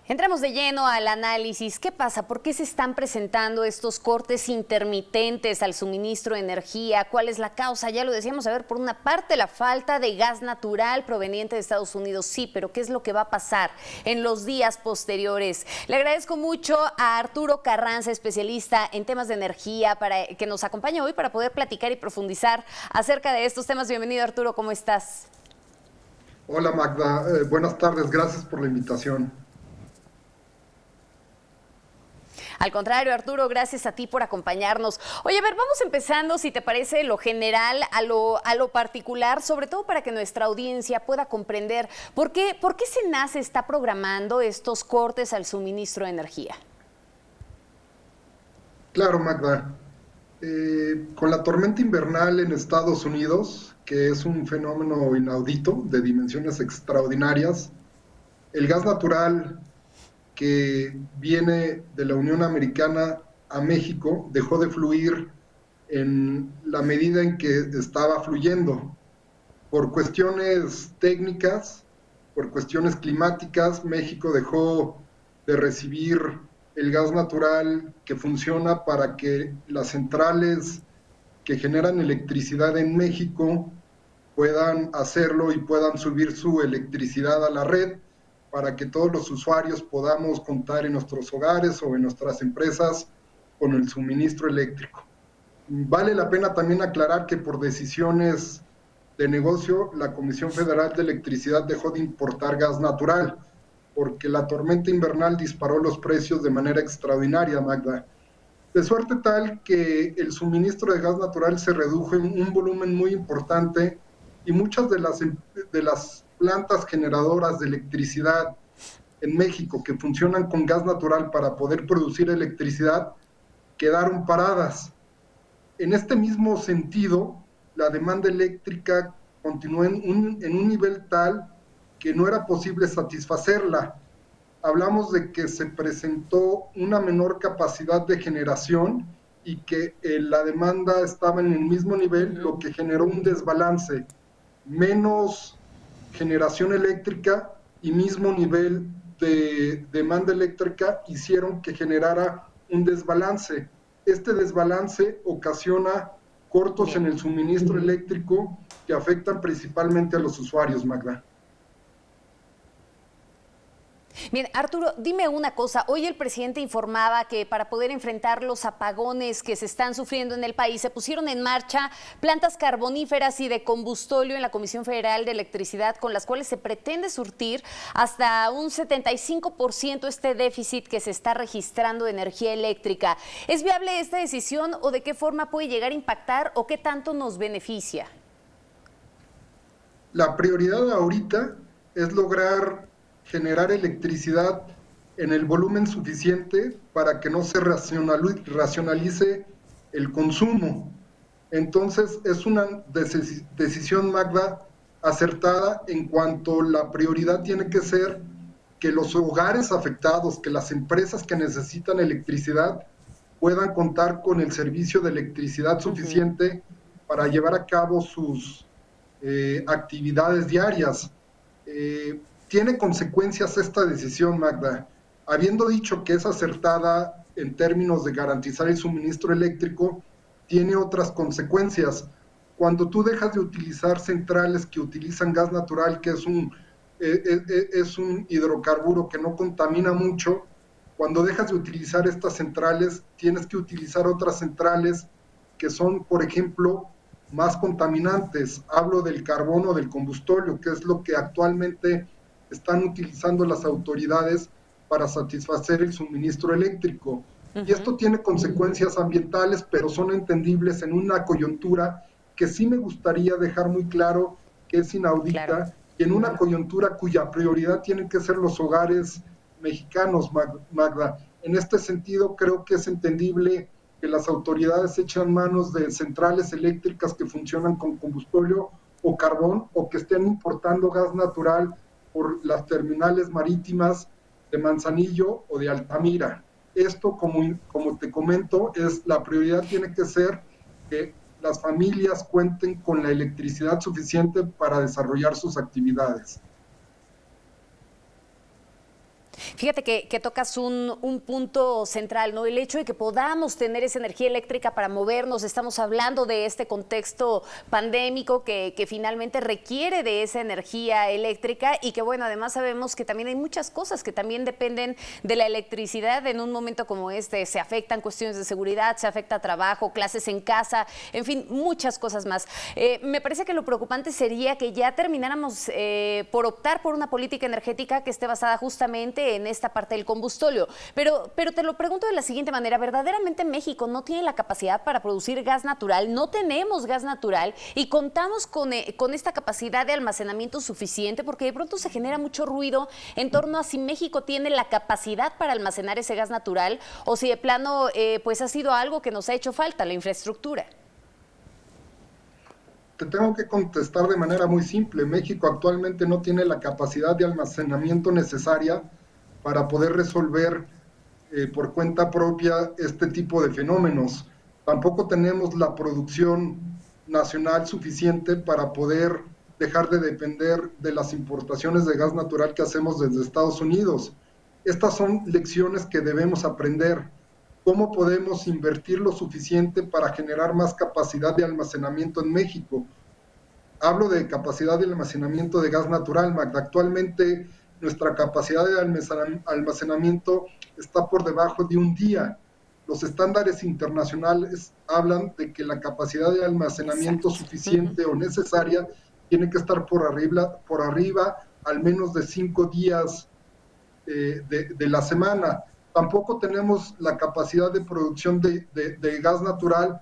Entramos de lleno al análisis. ¿Qué pasa? ¿Por qué se están presentando estos cortes intermitentes al suministro de energía? ¿Cuál es la causa? Ya lo decíamos, a ver, por una parte la falta de gas natural proveniente de Estados Unidos, sí, pero ¿qué es lo que va a pasar en los días posteriores? Le agradezco mucho a Arturo Carranza, especialista en temas de energía, para que nos acompañe hoy para poder platicar y profundizar acerca de estos temas. Bienvenido, Arturo, ¿cómo estás? Hola Magda, buenas tardes, gracias por la invitación. Al contrario, Arturo, gracias a ti por acompañarnos. Oye, a ver, vamos empezando, si te parece, lo general a lo particular, sobre todo para que nuestra audiencia pueda comprender por qué SENACE se está programando estos cortes al suministro de energía. Claro, Magda, con la tormenta invernal en Estados Unidos, que es un fenómeno inaudito de dimensiones extraordinarias, el gas natural que viene de la Unión Americana a México dejó de fluir en la medida en que estaba fluyendo. Por cuestiones técnicas, por cuestiones climáticas, México dejó de recibir el gas natural que funciona para que las centrales que generan electricidad en México puedan hacerlo y puedan subir su electricidad a la red para que todos los usuarios podamos contar en nuestros hogares o en nuestras empresas con el suministro eléctrico. Vale la pena también aclarar que por decisiones de negocio, la Comisión Federal de Electricidad dejó de importar gas natural, porque la tormenta invernal disparó los precios de manera extraordinaria, Magda. De suerte tal que el suministro de gas natural se redujo en un volumen muy importante y muchas de las plantas generadoras de electricidad en México que funcionan con gas natural para poder producir electricidad quedaron paradas. En este mismo sentido, la demanda eléctrica continuó en un nivel tal que no era posible satisfacerla. Hablamos de que se presentó una menor capacidad de generación y que la demanda estaba en el mismo nivel, lo que generó un desbalance, menos generación eléctrica y mismo nivel de demanda eléctrica hicieron que generara un desbalance. Este desbalance ocasiona cortos en el suministro eléctrico que afectan principalmente a los usuarios, Magda. Bien, Arturo, dime una cosa. Hoy el presidente informaba que para poder enfrentar los apagones que se están sufriendo en el país, se pusieron en marcha plantas carboníferas y de combustóleo en la Comisión Federal de Electricidad, con las cuales se pretende surtir hasta un 75% este déficit que se está registrando de energía eléctrica. ¿Es viable esta decisión o de qué forma puede llegar a impactar o qué tanto nos beneficia? La prioridad ahorita es lograr generar electricidad en el volumen suficiente para que no se racionalice el consumo. Entonces es una decisión, Magda, acertada en cuanto la prioridad tiene que ser que los hogares afectados, que las empresas que necesitan electricidad puedan contar con el servicio de electricidad suficiente para llevar a cabo sus actividades diarias. Tiene consecuencias esta decisión, Magda. Habiendo dicho que es acertada en términos de garantizar el suministro eléctrico, tiene otras consecuencias. Cuando tú dejas de utilizar centrales que utilizan gas natural, que es un hidrocarburo que no contamina mucho, cuando dejas de utilizar estas centrales, tienes que utilizar otras centrales que son, por ejemplo, más contaminantes. Hablo del carbón o del combustóleo, que es lo que actualmente están utilizando las autoridades para satisfacer el suministro eléctrico. Y esto tiene consecuencias ambientales, pero son entendibles en una coyuntura que sí me gustaría dejar muy claro que es inaudita, claro, y en una coyuntura cuya prioridad tienen que ser los hogares mexicanos, Magda. En este sentido, creo que es entendible que las autoridades echan manos de centrales eléctricas que funcionan con combustóleo o carbón, o que estén importando gas natural por las terminales marítimas de Manzanillo o de Altamira. Esto, como te comento, la prioridad tiene que ser que las familias cuenten con la electricidad suficiente para desarrollar sus actividades. Fíjate que tocas un punto central, ¿no? El hecho de que podamos tener esa energía eléctrica para movernos. Estamos hablando de este contexto pandémico que finalmente requiere de esa energía eléctrica y que, bueno, además sabemos que también hay muchas cosas que también dependen de la electricidad en un momento como este. Se afectan cuestiones de seguridad, se afecta trabajo, clases en casa, en fin, muchas cosas más. Me parece que lo preocupante sería que ya termináramos por optar por una política energética que esté basada justamente en esta parte del combustóleo. Pero te lo pregunto de la siguiente manera, ¿verdaderamente México no tiene la capacidad para producir gas natural? ¿No tenemos gas natural y contamos con esta capacidad de almacenamiento suficiente? Porque de pronto se genera mucho ruido en torno a si México tiene la capacidad para almacenar ese gas natural o si de plano pues ha sido algo que nos ha hecho falta, la infraestructura. Te tengo que contestar de manera muy simple. México actualmente no tiene la capacidad de almacenamiento necesaria para poder resolver por cuenta propia este tipo de fenómenos. Tampoco tenemos la producción nacional suficiente para poder dejar de depender de las importaciones de gas natural que hacemos desde Estados Unidos. Estas son lecciones que debemos aprender. ¿Cómo podemos invertir lo suficiente para generar más capacidad de almacenamiento en México? Hablo de capacidad de almacenamiento de gas natural, Magda. Actualmente nuestra capacidad de almacenamiento está por debajo de un día. Los estándares internacionales hablan de que la capacidad de almacenamiento suficiente o necesaria tiene que estar por arriba al menos de 5 días de la semana. Tampoco tenemos la capacidad de producción de gas natural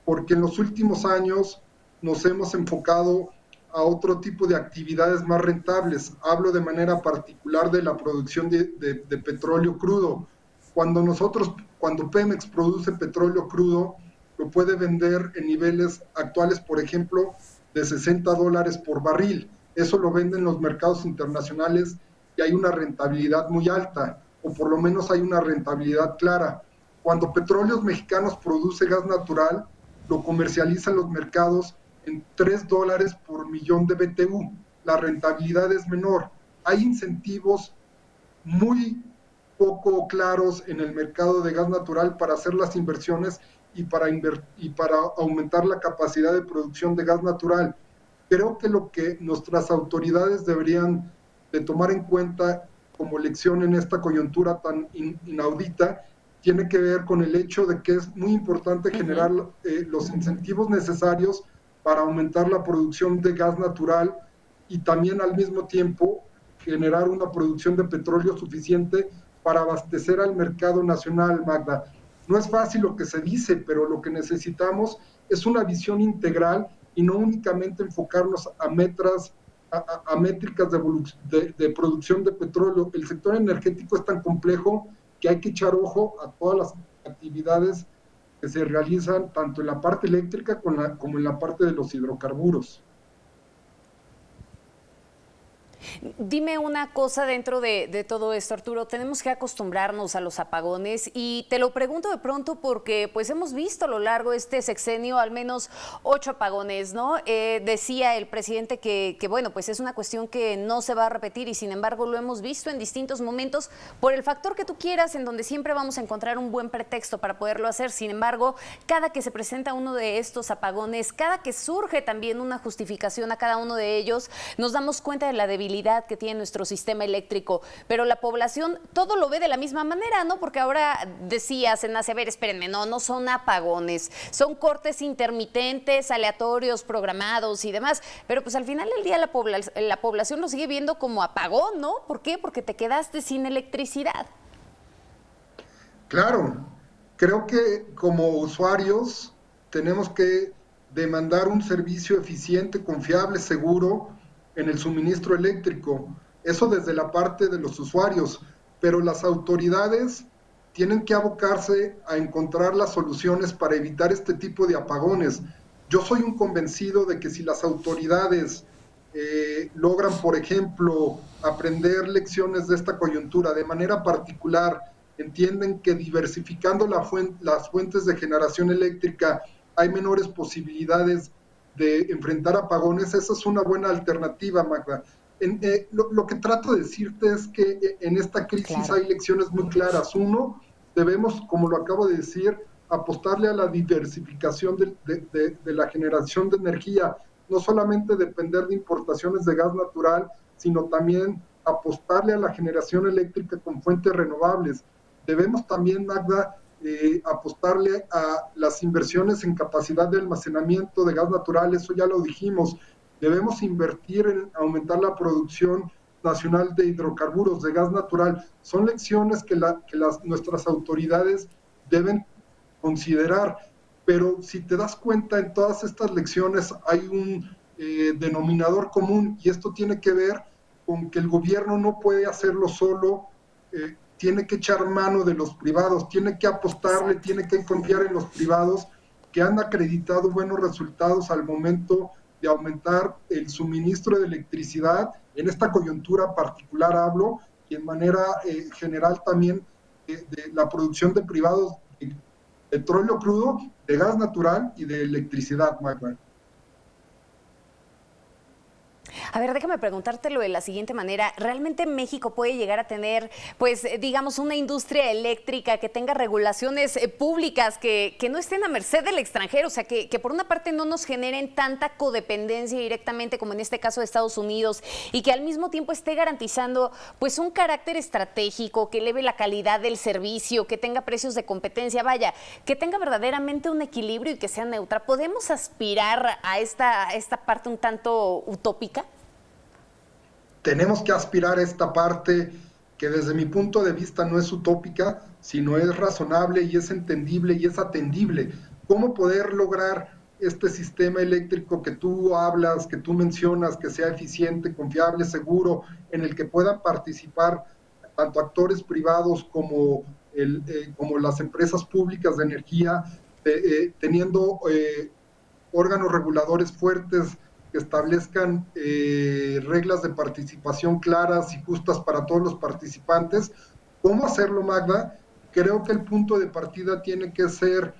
porque en los últimos años nos hemos enfocado a otro tipo de actividades más rentables. Hablo de manera particular de la producción de petróleo crudo. Cuando Pemex produce petróleo crudo, lo puede vender en niveles actuales, por ejemplo, de $60 por barril. Eso lo venden los mercados internacionales y hay una rentabilidad muy alta, o por lo menos hay una rentabilidad clara. Cuando Petróleos Mexicanos produce gas natural, lo comercializa en los mercados en $3 por millón de BTU. La rentabilidad es menor. Hay incentivos muy poco claros en el mercado de gas natural para hacer las inversiones y para aumentar la capacidad de producción de gas natural. Creo que lo que nuestras autoridades deberían de tomar en cuenta como lección en esta coyuntura tan inaudita tiene que ver con el hecho de que es muy importante generar los incentivos necesarios para aumentar la producción de gas natural y también al mismo tiempo generar una producción de petróleo suficiente para abastecer al mercado nacional, Magda. No es fácil lo que se dice, pero lo que necesitamos es una visión integral y no únicamente enfocarnos a métricas de producción de petróleo. El sector energético es tan complejo que hay que echar ojo a todas las actividades que se realizan tanto en la parte eléctrica como en la parte de los hidrocarburos. Dime una cosa dentro de todo esto, Arturo. Tenemos que acostumbrarnos a los apagones y te lo pregunto de pronto porque pues hemos visto a lo largo de este sexenio al menos 8 apagones, ¿no? Decía el presidente que bueno, pues es una cuestión que no se va a repetir y sin embargo lo hemos visto en distintos momentos por el factor que tú quieras, en donde siempre vamos a encontrar un buen pretexto para poderlo hacer. Sin embargo, cada que se presenta uno de estos apagones, cada que surge también una justificación a cada uno de ellos, nos damos cuenta de la debilidad que tiene nuestro sistema eléctrico, pero la población todo lo ve de la misma manera, ¿no? Porque ahora decía Senace, a ver, espérenme, no son apagones, son cortes intermitentes, aleatorios, programados y demás, pero pues al final del día la población lo sigue viendo como apagón, ¿no? ¿Por qué? Porque te quedaste sin electricidad. Claro, creo que como usuarios tenemos que demandar un servicio eficiente, confiable, seguro en el suministro eléctrico. Eso desde la parte de los usuarios, pero las autoridades tienen que abocarse a encontrar las soluciones para evitar este tipo de apagones. Yo soy un convencido de que si las autoridades logran, por ejemplo, aprender lecciones de esta coyuntura de manera particular, entienden que diversificando las fuentes de generación eléctrica hay menores posibilidades de enfrentar apagones, esa es una buena alternativa, Magda. Lo que trato de decirte es que en esta crisis hay lecciones muy claras. Uno, debemos, como lo acabo de decir, apostarle a la diversificación de la generación de energía, no solamente depender de importaciones de gas natural, sino también apostarle a la generación eléctrica con fuentes renovables. Debemos también, Magda, apostarle a las inversiones en capacidad de almacenamiento de gas natural, eso ya lo dijimos. Debemos invertir en aumentar la producción nacional de hidrocarburos, de gas natural. Son lecciones que nuestras autoridades deben considerar, pero si te das cuenta, en todas estas lecciones hay un denominador común, y esto tiene que ver con que el gobierno no puede hacerlo solo, tiene que echar mano de los privados, tiene que apostarle, tiene que confiar en los privados que han acreditado buenos resultados al momento de aumentar el suministro de electricidad, en esta coyuntura particular hablo, y en manera general también de la producción de privados de petróleo crudo, de gas natural y de electricidad, Magda. A ver, déjame preguntártelo de la siguiente manera. ¿Realmente México puede llegar a tener, pues, digamos, una industria eléctrica que tenga regulaciones públicas que no estén a merced del extranjero? O sea, que por una parte no nos generen tanta codependencia directamente como en este caso de Estados Unidos, y que al mismo tiempo esté garantizando, pues, un carácter estratégico, que eleve la calidad del servicio, que tenga precios de competencia, vaya, que tenga verdaderamente un equilibrio y que sea neutra. ¿Podemos aspirar a esta parte un tanto utópica? Tenemos que aspirar a esta parte que desde mi punto de vista no es utópica, sino es razonable y es entendible y es atendible. ¿Cómo poder lograr este sistema eléctrico que tú hablas, que tú mencionas, que sea eficiente, confiable, seguro, en el que puedan participar tanto actores privados como las empresas públicas de energía, teniendo órganos reguladores fuertes que establezcan reglas de participación claras y justas para todos los participantes? ¿Cómo hacerlo, Magda? Creo que el punto de partida tiene que ser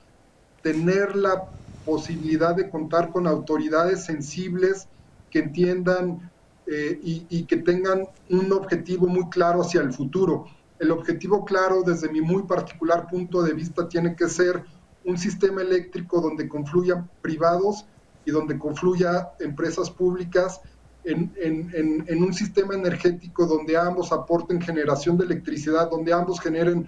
tener la posibilidad de contar con autoridades sensibles que entiendan y que tengan un objetivo muy claro hacia el futuro. El objetivo claro, desde mi muy particular punto de vista, tiene que ser un sistema eléctrico donde confluyan privados y donde confluya empresas públicas en un sistema energético donde ambos aporten generación de electricidad, donde ambos generen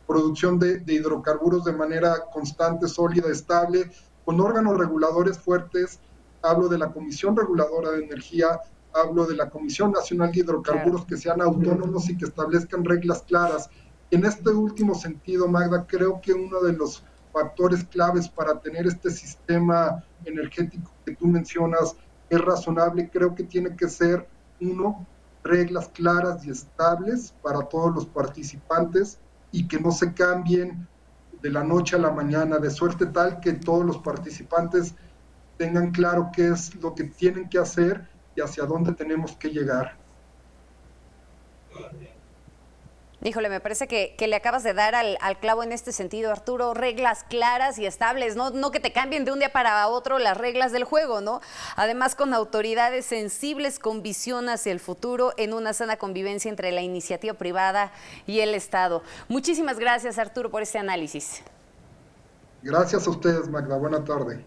producción de hidrocarburos de manera constante, sólida, estable, con órganos reguladores fuertes. Hablo de la Comisión Reguladora de Energía, hablo de la Comisión Nacional de Hidrocarburos, que sean autónomos y que establezcan reglas claras. En este último sentido, Magda, creo que uno de los factores claves para tener este sistema energético que tú mencionas es razonable. Creo que tiene que ser, uno, reglas claras y estables para todos los participantes y que no se cambien de la noche a la mañana, de suerte tal que todos los participantes tengan claro qué es lo que tienen que hacer y hacia dónde tenemos que llegar. Híjole, me parece que le acabas de dar al clavo en este sentido, Arturo. Reglas claras y estables, no que te cambien de un día para otro las reglas del juego, ¿no? Además, con autoridades sensibles, con visión hacia el futuro, en una sana convivencia entre la iniciativa privada y el Estado. Muchísimas gracias, Arturo, por este análisis. Gracias a ustedes, Magda. Buena tarde.